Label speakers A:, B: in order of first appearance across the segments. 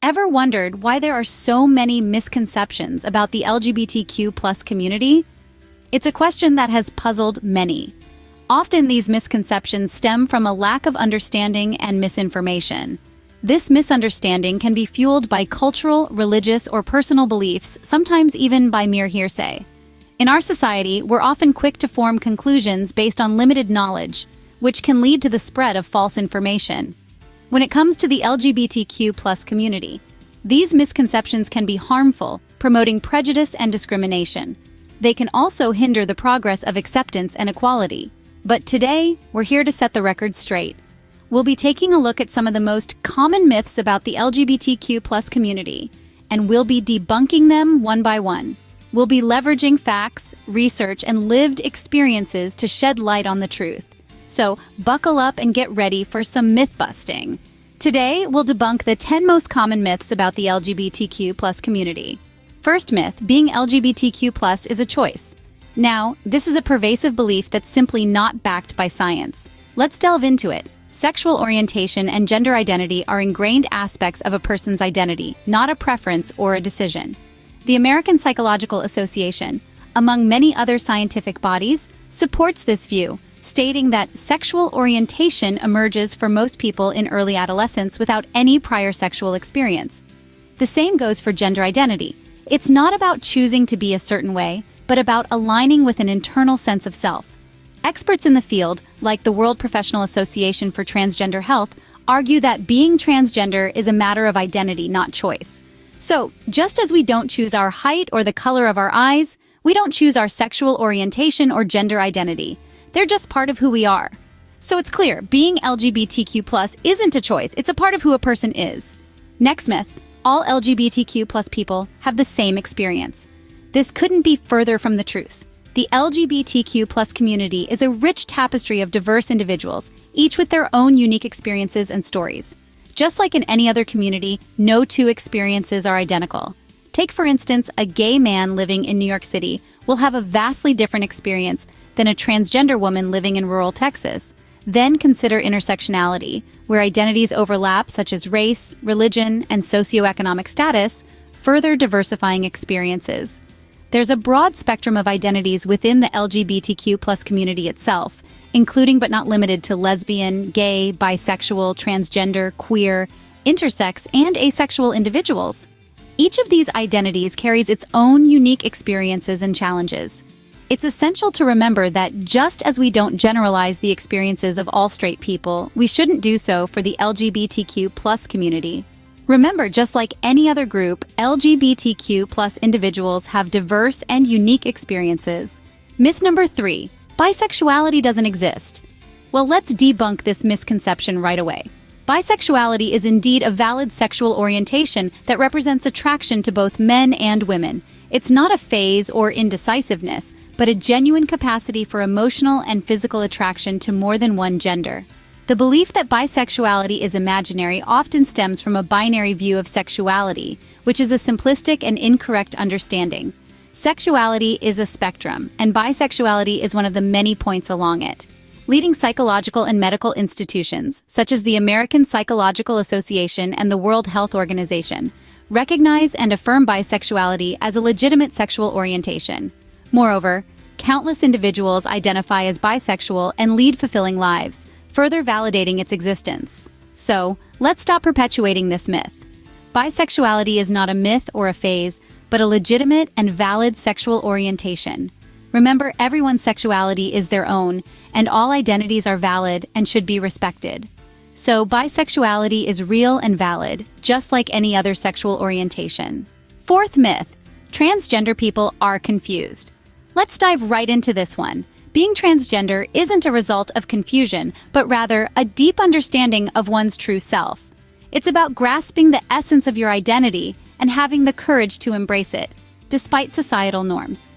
A: Ever wondered why there are so many misconceptions about the LGBTQ community? It's a question that has puzzled many. Often these misconceptions stem from a lack of understanding and misinformation. This misunderstanding can be fueled by cultural, religious, or personal beliefs, sometimes even by mere hearsay. In our society, we're often quick to form conclusions based on limited knowledge, which can lead to the spread of false information. When it comes to the LGBTQ community, these misconceptions can be harmful, promoting prejudice and discrimination. They can also hinder the progress of acceptance and equality. But today, we're here to set the record straight. We'll be taking a look at some of the most common myths about the LGBTQ community, and we'll be debunking them one by one. We'll be leveraging facts, research, and lived experiences to shed light on the truth. So buckle up and get ready for some myth-busting. Today, we'll debunk the 10 most common myths about the LGBTQ community. First myth, being LGBTQ is a choice. Now, this is a pervasive belief that's simply not backed by science. Let's delve into it. Sexual orientation and gender identity are ingrained aspects of a person's identity, not a preference or a decision. The American Psychological Association, among many other scientific bodies, supports this view, stating that sexual orientation emerges for most people in early adolescence without any prior sexual experience. The same goes for gender identity. It's not about choosing to be a certain way, but about aligning with an internal sense of self. Experts in the field, like the World Professional Association for Transgender Health, argue that being transgender is a matter of identity, not choice. So, just as we don't choose our height or the color of our eyes, we don't choose our sexual orientation or gender identity. They're just part of who we are. So it's clear, being LGBTQ isn't a choice, it's a part of who a person is. Next myth, all LGBTQ people have the same experience. This couldn't be further from the truth. The LGBTQ community is a rich tapestry of diverse individuals, each with their own unique experiences and stories. Just like in any other community, no two experiences are identical. Take, for instance, a gay man living in New York City will have a vastly different experience than a transgender woman living in rural Texas. Then consider intersectionality, where identities overlap such as race, religion, and socioeconomic status, further diversifying experiences. There's a broad spectrum of identities within the LGBTQ community itself, including but not limited to lesbian, gay, bisexual, transgender, queer, intersex, and asexual individuals. Each of these identities carries its own unique experiences and challenges. It's essential to remember that just as we don't generalize the experiences of all straight people, we shouldn't do so for the LGBTQ community. Remember, just like any other group, LGBTQ individuals have diverse and unique experiences. Myth number 3, bisexuality doesn't exist. Well, let's debunk this misconception right away. Bisexuality is indeed a valid sexual orientation that represents attraction to both men and women. It's not a phase or indecisiveness, but a genuine capacity for emotional and physical attraction to more than one gender. The belief that bisexuality is imaginary often stems from a binary view of sexuality, which is a simplistic and incorrect understanding. Sexuality is a spectrum, and bisexuality is one of the many points along it. Leading psychological and medical institutions, such as the American Psychological Association and the World Health Organization, recognize and affirm bisexuality as a legitimate sexual orientation. Moreover, countless individuals identify as bisexual and lead fulfilling lives, further validating its existence. So, let's stop perpetuating this myth. Bisexuality is not a myth or a phase, but a legitimate and valid sexual orientation. Remember, everyone's sexuality is their own, and all identities are valid and should be respected. So, bisexuality is real and valid, just like any other sexual orientation. Fourth myth, transgender people are confused. Let's dive right into this one. Being transgender isn't a result of confusion, but rather a deep understanding of one's true self. It's about grasping the essence of your identity and having the courage to embrace it, despite societal norms.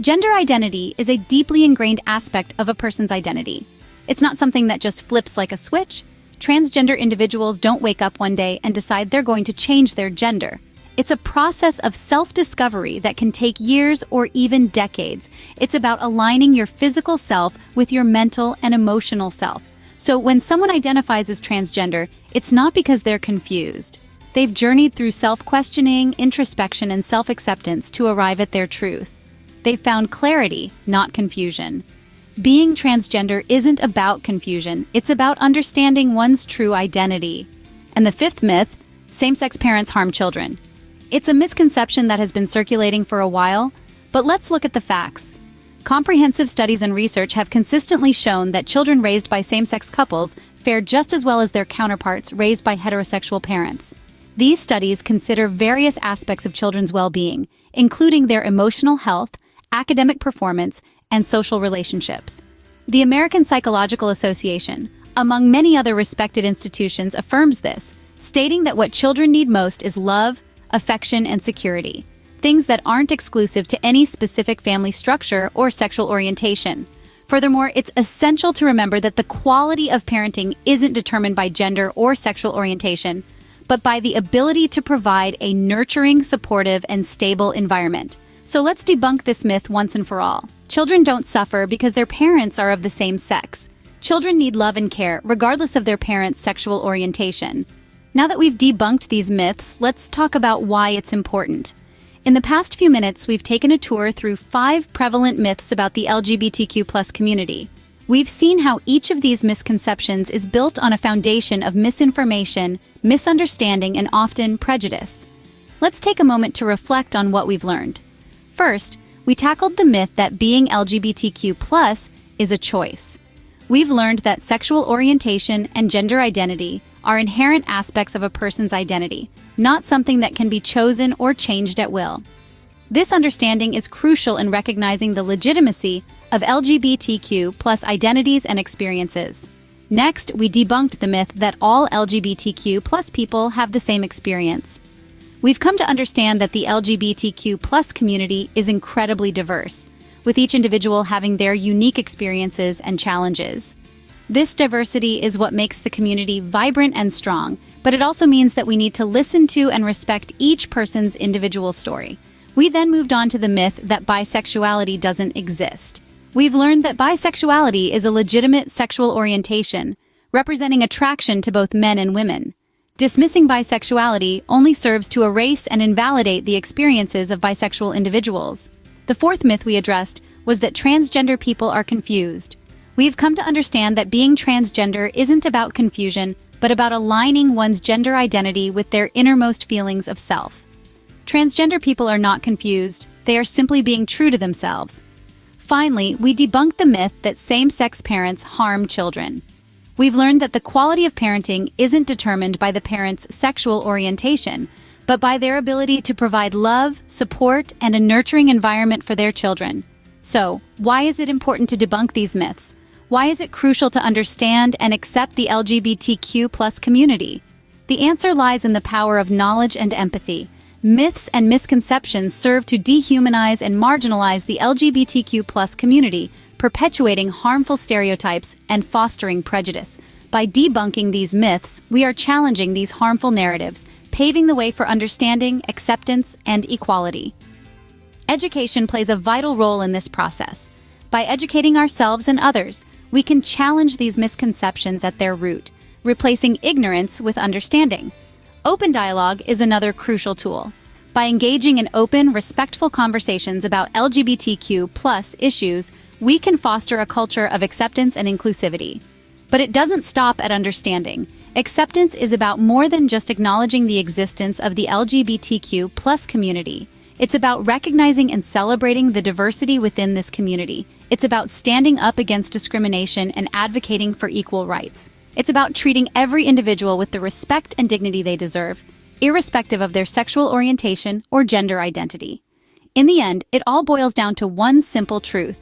A: Gender identity is a deeply ingrained aspect of a person's identity. It's not something that just flips like a switch. Transgender individuals don't wake up one day and decide they're going to change their gender. It's a process of self-discovery that can take years or even decades. It's about aligning your physical self with your mental and emotional self. So when someone identifies as transgender, it's not because they're confused. They've journeyed through self-questioning, introspection, and self-acceptance to arrive at their truth. They've found clarity, not confusion. Being transgender isn't about confusion, it's about understanding one's true identity. And the fifth myth, same-sex parents harm children. It's a misconception that has been circulating for a while, but let's look at the facts. Comprehensive studies and research have consistently shown that children raised by same-sex couples fare just as well as their counterparts raised by heterosexual parents. These studies consider various aspects of children's well-being, including their emotional health, academic performance, and social relationships. The American Psychological Association, among many other respected institutions, affirms this, stating that what children need most is love, affection, and security, things that aren't exclusive to any specific family structure or sexual orientation. Furthermore, it's essential to remember that the quality of parenting isn't determined by gender or sexual orientation, but by the ability to provide a nurturing, supportive, and stable environment. So let's debunk this myth once and for all. Children don't suffer because their parents are of the same sex. Children need love and care, regardless of their parents' sexual orientation. Now that we've debunked these myths, let's talk about why it's important. In the past few minutes, we've taken a tour through 5 prevalent myths about the LGBTQ+ community. We've seen how each of these misconceptions is built on a foundation of misinformation, misunderstanding, and often prejudice. Let's take a moment to reflect on what we've learned. First, we tackled the myth that being LGBTQ+ is a choice. We've learned that sexual orientation and gender identity are inherent aspects of a person's identity, not something that can be chosen or changed at will. This understanding is crucial in recognizing the legitimacy of LGBTQ+ identities and experiences. Next, we debunked the myth that all LGBTQ+ people have the same experience. We've come to understand that the LGBTQ+ community is incredibly diverse, with each individual having their unique experiences and challenges. This diversity is what makes the community vibrant and strong, but it also means that we need to listen to and respect each person's individual story. We then moved on to the myth that bisexuality doesn't exist. We've learned that bisexuality is a legitimate sexual orientation, representing attraction to both men and women. Dismissing bisexuality only serves to erase and invalidate the experiences of bisexual individuals. The fourth myth we addressed was that transgender people are confused. We've come to understand that being transgender isn't about confusion, but about aligning one's gender identity with their innermost feelings of self. Transgender people are not confused, they are simply being true to themselves. Finally, we debunked the myth that same-sex parents harm children. We've learned that the quality of parenting isn't determined by the parents' sexual orientation, but by their ability to provide love, support, and a nurturing environment for their children. So, why is it important to debunk these myths? Why is it crucial to understand and accept the LGBTQ+ community? The answer lies in the power of knowledge and empathy. Myths and misconceptions serve to dehumanize and marginalize the LGBTQ+ community, perpetuating harmful stereotypes and fostering prejudice. By debunking these myths, we are challenging these harmful narratives, paving the way for understanding, acceptance, and equality. Education plays a vital role in this process. By educating ourselves and others, we can challenge these misconceptions at their root, replacing ignorance with understanding. Open dialogue is another crucial tool. By engaging in open, respectful conversations about LGBTQ+ issues, we can foster a culture of acceptance and inclusivity. But it doesn't stop at understanding. Acceptance is about more than just acknowledging the existence of the LGBTQ+ community. It's about recognizing and celebrating the diversity within this community. It's about standing up against discrimination and advocating for equal rights. It's about treating every individual with the respect and dignity they deserve, irrespective of their sexual orientation or gender identity. In the end, it all boils down to one simple truth.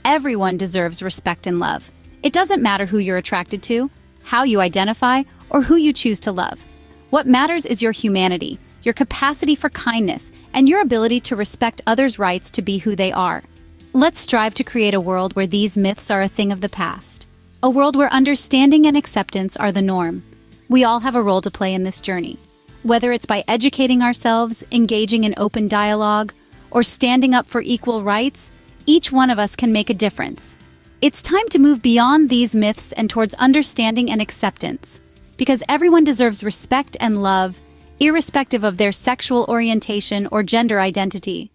A: Everyone deserves respect and love. It doesn't matter who you're attracted to, how you identify, or who you choose to love. What matters is your humanity, your capacity for kindness, and your ability to respect others' rights to be who they are. Let's strive to create a world where these myths are a thing of the past. A world where understanding and acceptance are the norm. We all have a role to play in this journey. Whether it's by educating ourselves, engaging in open dialogue, or standing up for equal rights, each one of us can make a difference. It's time to move beyond these myths and towards understanding and acceptance, because everyone deserves respect and love, irrespective of their sexual orientation or gender identity.